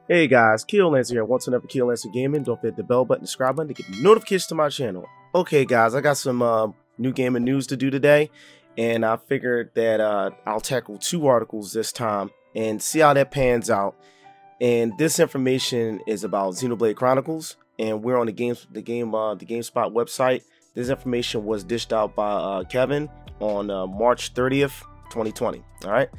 Hey guys, KillLancer here. Once another KillLancer Gaming. Don't forget the bell button, subscribe button to get notifications to my channel. Okay guys, I got some new gaming news to do today, and I figured that I'll tackle two articles this time and see how that pans out. And this information is about XenoBlade Chronicles, and we're on the Gamespot website. This information was dished out by Kevin on March 30th, 2020. All right,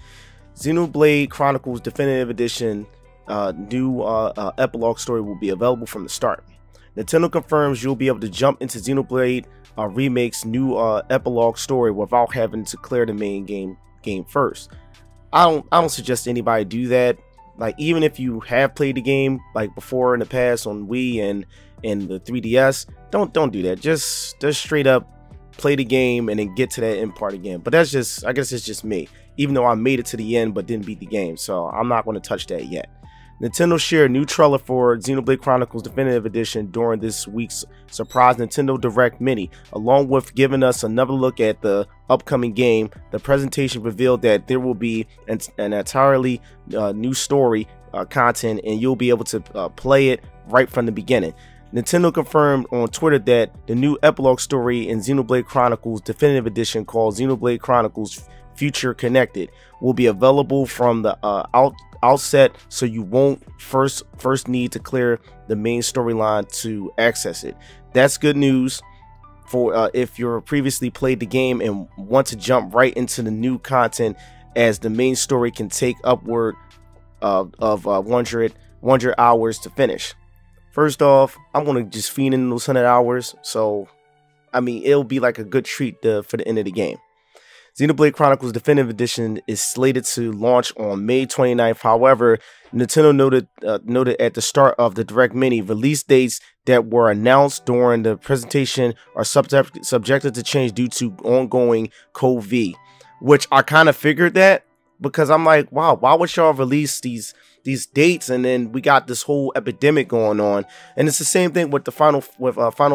XenoBlade Chronicles Definitive Edition. New epilogue story will be available from the start. Nintendo confirms you'll be able to jump into XenoBlade Remake's new epilogue story without having to clear the main game first. I don't suggest anybody do that. Like, even if you have played the game like before in the past on Wii and the 3DS, don't do that. Just straight up play the game and then get to that end part again. But that's just, I guess it's just me, even though I made it to the end but didn't beat the game, so I'm not going to touch that yet. Nintendo shared a new trailer for XenoBlade Chronicles Definitive Edition during this week's surprise Nintendo Direct Mini. Along with giving us another look at the upcoming game, the presentation revealed that there will be an entirely new story content, and you'll be able to play it right from the beginning. Nintendo confirmed on Twitter that the new epilogue story in XenoBlade Chronicles Definitive Edition, called XenoBlade Chronicles Future Connected, will be available from the outset, so you won't first need to clear the main storyline to access it. That's good news for if you're previously played the game and want to jump right into the new content, as the main story can take upward of 100 hours to finish. First off, I'm gonna just feed in those 100 hours, so I mean, it'll be like a good treat for the end of the game. XenoBlade Chronicles Definitive Edition is slated to launch on May 29th. However, Nintendo noted at the start of the Direct Mini, release dates that were announced during the presentation are subjected to change due to ongoing COVID, which I kind of figured that, because I'm like, wow, why would y'all release these dates and then we got this whole epidemic going on? And it's the same thing with the Final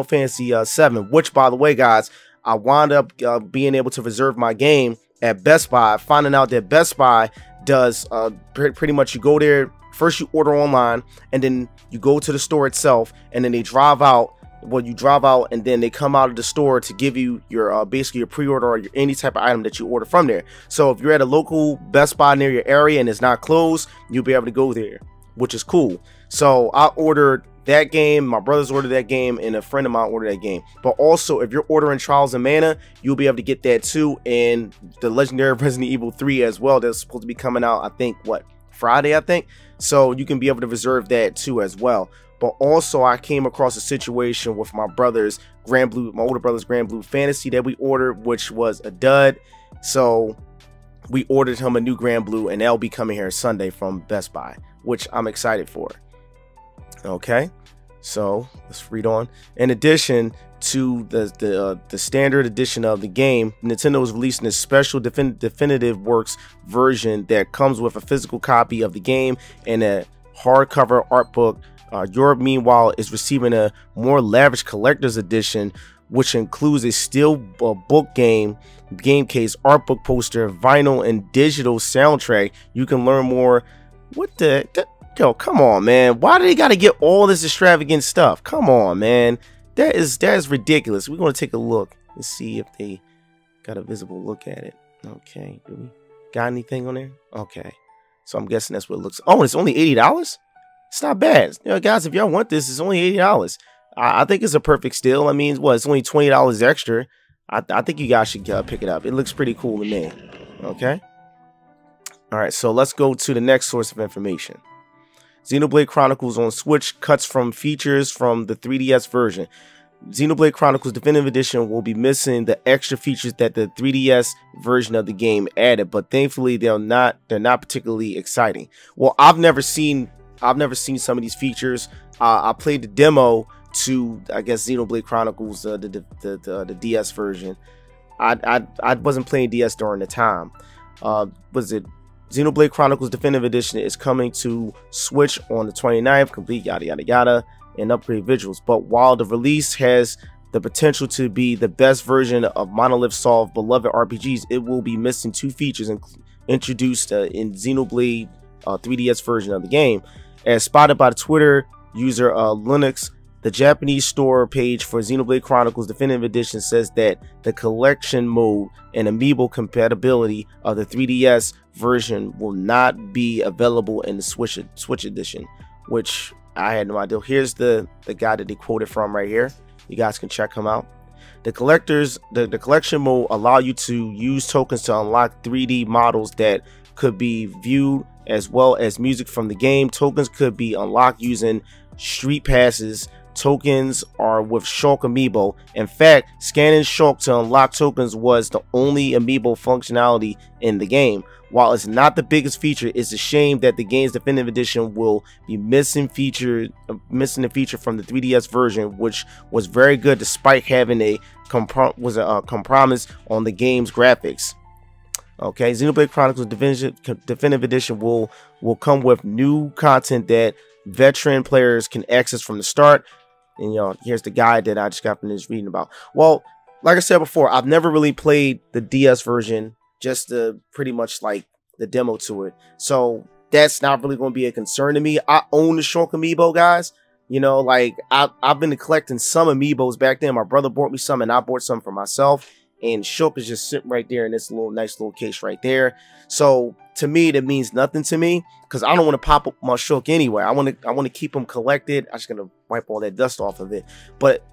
Fantasy 7, which, by the way, guys, I wound up being able to reserve my game at Best Buy, finding out that Best Buy does pretty much, you go there, first you order online, and then you go to the store itself, and then they drive out. Well, you drive out, and then they come out of the store to give you your basically your pre-order or any type of item that you order from there. So if you're at a local Best Buy near your area and it's not closed, you'll be able to go there, which is cool. So I ordered that game, my brothers ordered that game, and a friend of mine ordered that game. But also, if you're ordering Trials of Mana, you'll be able to get that too, and the Legendary Resident Evil 3 as well. That's supposed to be coming out, I think, what, Friday, I think. So you can be able to reserve that too as well. But also, I came across a situation with my older brother's Grand Blue Fantasy that we ordered, which was a dud. So we ordered him a new Grand Blue, and that'll be coming here Sunday from Best Buy, which I'm excited for. Okay, so let's read on. In addition to the standard edition of the game, Nintendo is releasing a special definitive works version that comes with a physical copy of the game and a hardcover art book. Europe, meanwhile, is receiving a more lavish collector's edition, which includes a steel book game case, art book poster, vinyl, and digital soundtrack. You can learn more. What the yo, come on, man. Why do they gotta get all this extravagant stuff? Come on, man. That is ridiculous. We're gonna take a look and see if they got a visible look at it. Okay, do we got anything on there? Okay, so I'm guessing that's what it looks. Oh, it's only $80. It's not bad, you know, guys. If y'all want this, it's only $80. I think it's a perfect steal. I mean, what, it's only $20 extra. I think you guys should pick it up. It looks pretty cool to me. Okay. All right, so let's go to the next source of information. XenoBlade Chronicles on Switch cuts from features from the 3DS version. XenoBlade Chronicles Definitive Edition will be missing the extra features that the 3DS version of the game added, but thankfully they're not particularly exciting. Well, I've never seen some of these features. I played the demo to, I guess, XenoBlade Chronicles, the DS version. I wasn't playing DS during the time. Was it? XenoBlade Chronicles Definitive Edition is coming to Switch on the 29th, complete yada yada yada, and upgrade visuals. But while the release has the potential to be the best version of Monolith Soft beloved RPGs, it will be missing two features introduced in XenoBlade 3DS version of the game. As spotted by the Twitter user Linux, the Japanese store page for XenoBlade Chronicles Definitive Edition says that the collection mode and amiibo compatibility of the 3DS version will not be available in the Switch edition, which I had no idea. Here's the guy that they quoted from right here. You guys can check him out. The collection mode allow you to use tokens to unlock 3D models that could be viewed, as well as music from the game. Tokens could be unlocked using street passes. Tokens are with Shulk amiibo. In fact, scanning Shulk to unlock tokens was the only amiibo functionality in the game. While it's not the biggest feature, it's a shame that the game's definitive edition will be missing the feature from the 3DS version, which was very good despite having a compromise on the game's graphics. Okay, XenoBlade Chronicles definitive edition will come with new content that veteran players can access from the start. And here's the guide that I just got finished reading about. Well, like I said before, I've never really played the DS version, just pretty much like the demo to it, so that's not really going to be a concern to me. I own the Shulk amiibo, guys. Like I've been collecting some amiibos back then. My brother bought me some and I bought some for myself, and Shulk is just sitting right there in this nice little case right there. So to me, that means nothing to me, because I don't want to pop up my Shulk anyway. I want to keep them collected. I'm just gonna wipe all that dust off of it. But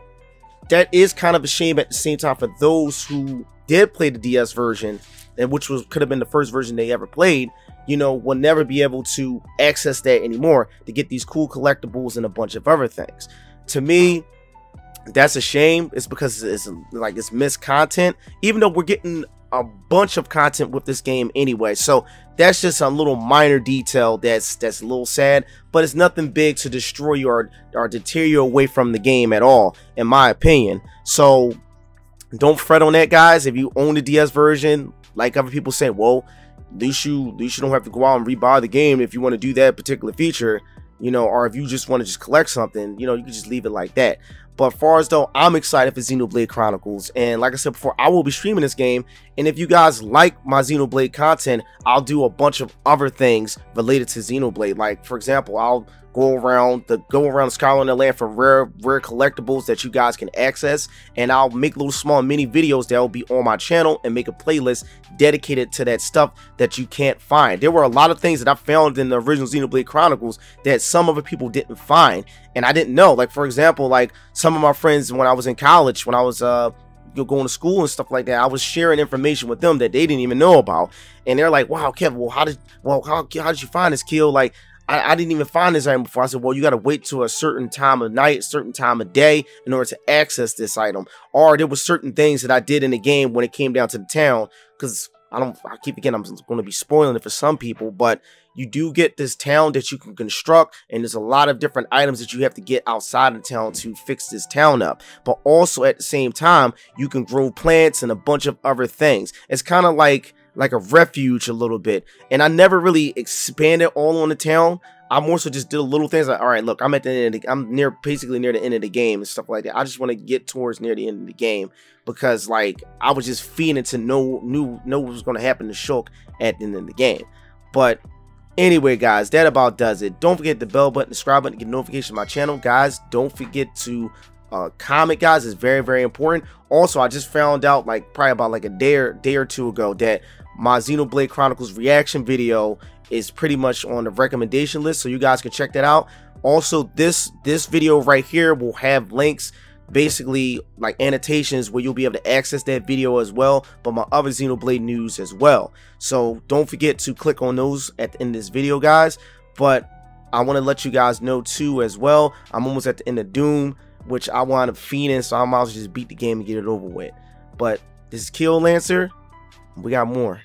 that is kind of a shame at the same time for those who did play the DS version, and which could have been the first version they ever played. Will never be able to access that anymore to get these cool collectibles and a bunch of other things. To me, that's a shame. It's because it's missed content, even though we're getting a bunch of content with this game anyway. So that's just a little minor detail that's a little sad, but it's nothing big to destroy you or deter you away from the game at all, in my opinion. So don't fret on that, guys. If you own the DS version, like other people say, well, at least you don't have to go out and rebuy the game if you want to do that particular feature, or if you just want to just collect something, you can just leave it like that. But as far as though, I'm excited for XenoBlade Chronicles, and like I said before, I will be streaming this game, and if you guys like my XenoBlade content, I'll do a bunch of other things related to XenoBlade. Like, for example, I'll go around the Skyline Land for rare collectibles that you guys can access, and I'll make little small mini videos that will be on my channel and make a playlist dedicated to that stuff that you can't find. There were a lot of things that I found in the original XenoBlade Chronicles that some other people didn't find, and I didn't know. Like, for example, like some of my friends when I was in college, when I was going to school and stuff like that, I was sharing information with them that they didn't even know about, and they're like, "Wow, Kevin, well, how did you find this kill? Like, I didn't even find this item before." I said, well, you got to wait to a certain time of night, certain time of day in order to access this item. Or there were certain things that I did in the game when it came down to the town, because I keep forgetting I'm going to be spoiling it for some people, but you do get this town that you can construct, and there's a lot of different items that you have to get outside of town to fix this town up. But also at the same time, you can grow plants and a bunch of other things. It's kind of like a refuge a little bit, and I never really expanded all on the town. I more so just did little things like, all right, look, I'm at the end I'm basically near the end of the game and stuff like that. I just want to get towards near the end of the game, because like I was just feeding to know what was going to happen to Shulk at the end of the game. But anyway, guys, that about does it. Don't forget the bell button, the subscribe button to get notifications on my channel, guys. Don't forget to comment, guys. It's very, very important. Also, I just found out probably about a day or two ago that my XenoBlade Chronicles reaction video is pretty much on the recommendation list, so you guys can check that out. Also, this video right here will have links, basically like annotations, where you'll be able to access that video as well, but my other XenoBlade news as well. So don't forget to click on those at the end of this video, guys. But I want to let you guys know too as well, I'm almost at the end of Doom, which I wound up fiending, so I might as well just beat the game and get it over with. But this is Kill Lancer. We got more.